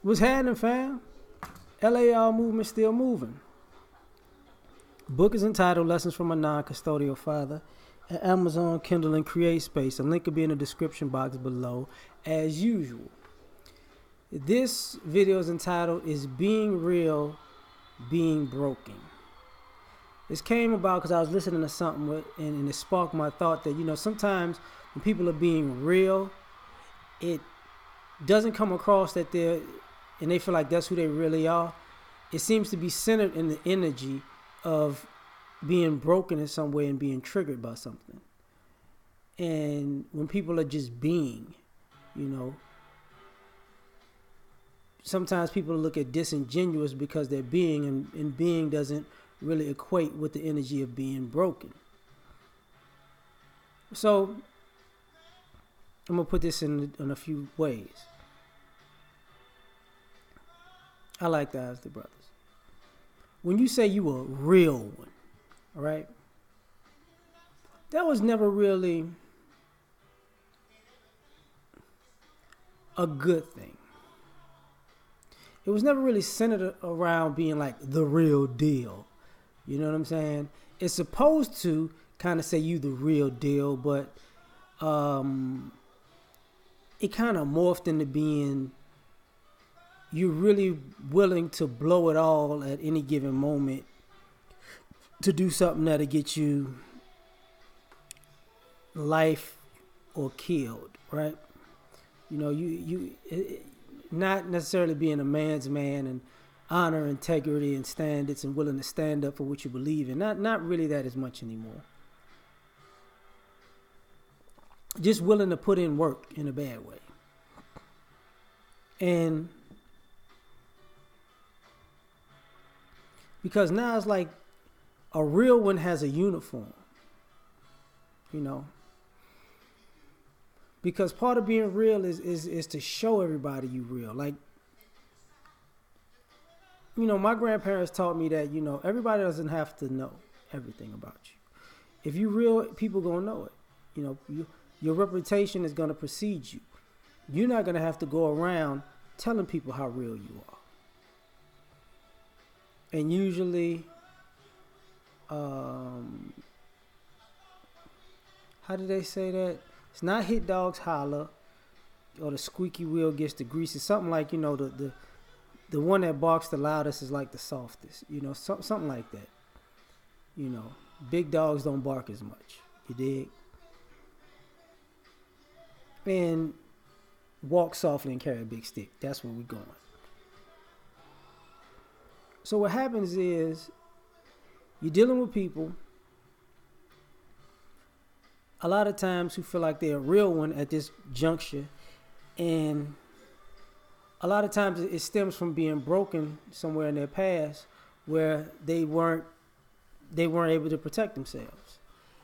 What's happening, fam? L.A.R movement still moving. Book is entitled Lessons from a Non-Custodial Father at Amazon, Kindle, and Create Space. A link will be in the description box below as usual. This video is entitled Is Being Real, Being Broken? This came about because I was listening to something and it sparked my thought that, sometimes when people are being real, it doesn't come across that and they feel like that's who they really are. It seems to be centered in the energy of being broken in some way and being triggered by something. And when people are just being, sometimes people look at disingenuous because they're being, and being doesn't really equate with the energy of being broken. So I'm going to put this in a few ways. I like to ask the brothers. When you say you a real one, all right, that was never really a good thing. It was never really centered around being like the real deal. You know what I'm saying? It's supposed to kind of say you the real deal, but it kind of morphed into being you're really willing to blow it all at any given moment to do something that'll get you life or killed, right? You not necessarily being a man's man and honor, integrity, and standards and willing to stand up for what you believe in. Not really that as much anymore. Just willing to put in work in a bad way. And because now it's like a real one has a uniform, because part of being real is to show everybody you real. Like, my grandparents taught me that, everybody doesn't have to know everything about you. If you real, people gonna know it. Your reputation is gonna precede you. You're not gonna have to go around telling people how real you are. And usually, how do they say that? It's not hit dogs holler, or the squeaky wheel gets the grease. It's something like, the one that barks the loudest is like the softest. Something like that. Big dogs don't bark as much. You dig? And walk softly and carry a big stick. That's where we're going. So what happens is you're dealing with people a lot of times who feel like they're a real one at this juncture, and a lot of times it stems from being broken somewhere in their past where they weren't able to protect themselves.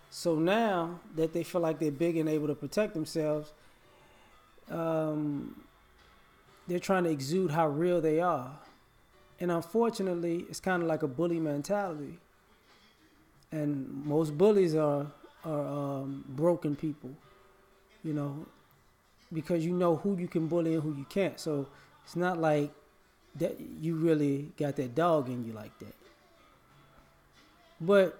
So now that they feel like they're big and able to protect themselves, they're trying to exude how real they are. And unfortunately, it's kind of like a bully mentality. And most bullies are broken people, because you know who you can bully and who you can't. So it's not like that you really got that dog in you like that. But,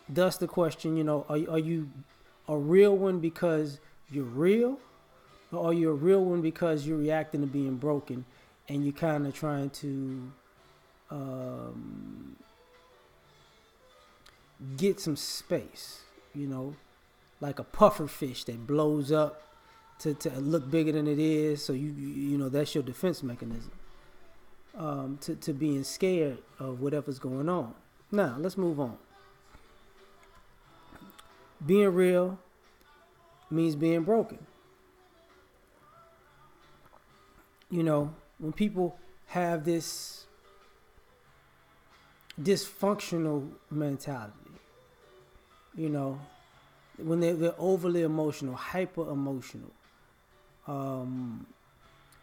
thus the question, are you a real one because you're real? Or are you a real one because you're reacting to being broken and you're kind of trying to get some space, like a puffer fish that blows up to look bigger than it is. So that's your defense mechanism, to being scared of whatever's going on. Now let's move on. Being real means being broken. When people have this dysfunctional mentality, when they're overly emotional, hyper emotional,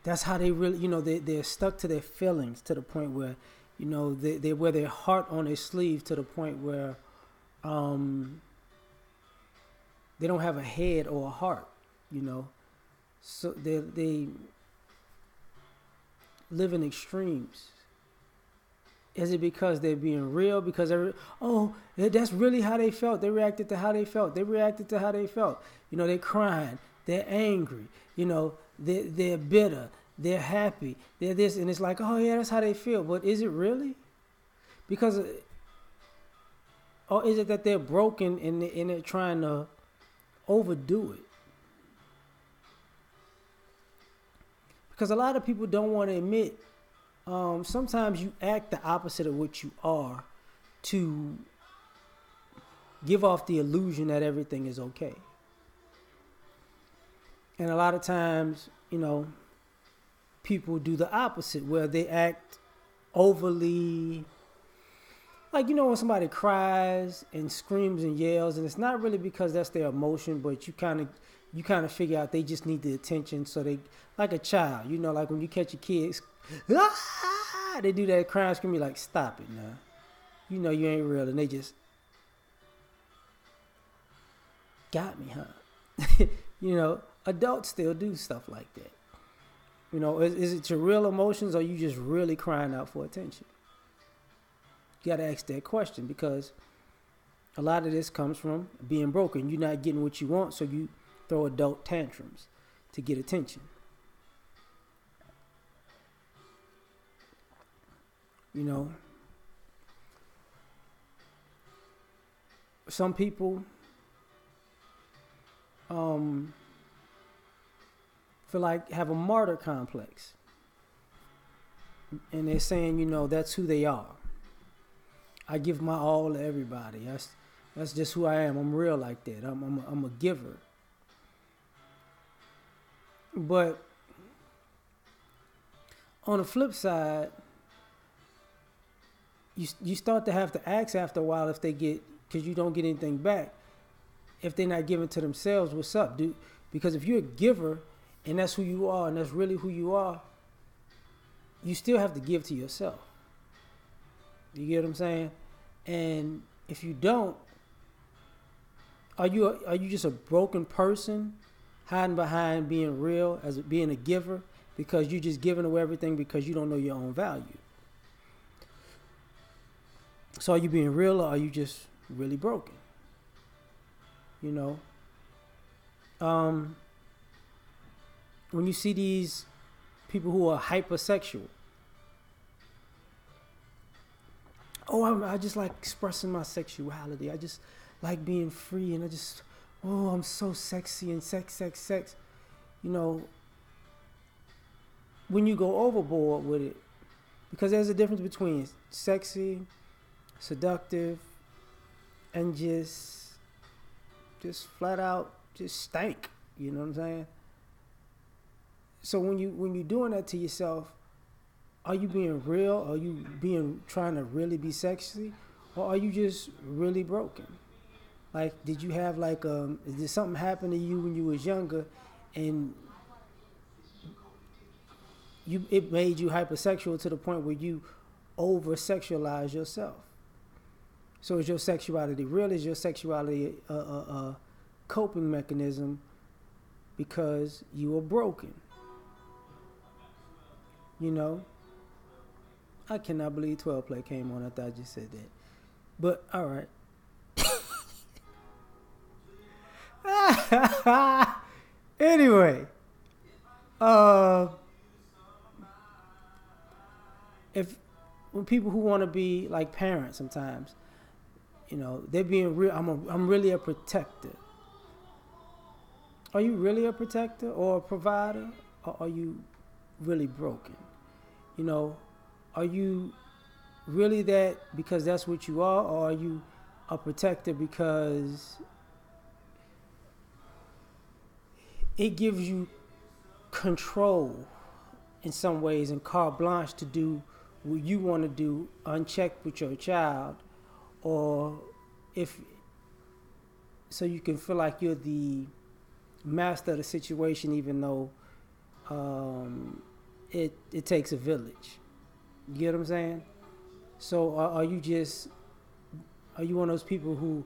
that's how they really, they're stuck to their feelings to the point where, they wear their heart on their sleeve to the point where they don't have a head or a heart. You know, so they live in extremes. Is it because they're being real? Because that's really how they felt. They reacted to how they felt. They reacted to how they felt. You know, they're crying. They're angry. You know, they're bitter. They're happy. They're this, and it's like, oh yeah, that's how they feel. But is it really? Because, or is it that they're broken and they're trying to overdo it? Because a lot of people don't want to admit. Sometimes you act the opposite of what you are to give off the illusion that everything is okay. And a lot of times, you know, people do the opposite where they act overly, like, you know, when somebody cries and screams and yells, and it's not really because that's their emotion, but you kind of figure out they just need the attention. So they, like a child, you know, like when you catch your kids, they do that crying, scream, you're like, stop it now. You know you ain't real, and they just got me, huh? You know, adults still do stuff like that. You know, is it your real emotions, or are you just really crying out for attention? You got to ask that question, because a lot of this comes from being broken. You're not getting what you want, so you throw adult tantrums to get attention. You know, some people feel like have a martyr complex, and they're saying, you know, that's who they are. I give my all to everybody. That's just who I am. I'm real like that. I'm a giver. But on the flip side, you start to have to ask after a while if they get, because you don't get anything back, if they're not giving to themselves, what's up, dude? Because if you're a giver and that's who you are and that's really who you are, you still have to give to yourself. You get what I'm saying? And if you don't, are you just a broken person hiding behind being real as being a giver, because you're just giving away everything because you don't know your own value? So are you being real, or are you just really broken? You know? When you see these people who are hypersexual, I just like expressing my sexuality. I just like being free, and I'm so sexy, and sex. You know, when you go overboard with it, because there's a difference between sexy, seductive, and just flat out just stank. You know what I'm saying? So when you're doing that to yourself, are you being real? Are you trying to really be sexy, or are you just really broken? Like, did you have did something happen to you when you was younger, and it made you hypersexual to the point where you over-sexualize yourself? So is your sexuality real? Is your sexuality a coping mechanism because you were broken? You know? I cannot believe 12 Play came on. I thought I just said that. But, all right. Anyway. When people who want to be like parents sometimes, you know, they're being real. I'm really a protector. Are you really a protector or a provider? Or are you really broken? You know, are you really that because that's what you are, or are you a protector because it gives you control in some ways and carte blanche to do what you want to do unchecked with your child, or so you can feel like you're the master of the situation, even though it takes a village. You get what I'm saying? So are you one of those people who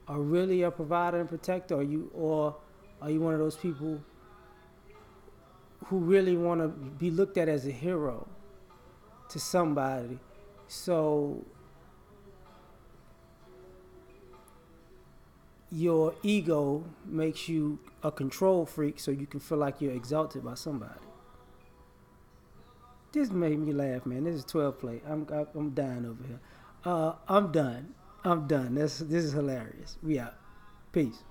are really a provider and protector, or are you one of those people who really want to be looked at as a hero to somebody. So your ego makes you a control freak so you can feel like you're exalted by somebody. This made me laugh, man. This is 12 play. I'm dying over here. I'm done. This is hilarious. We out. Peace.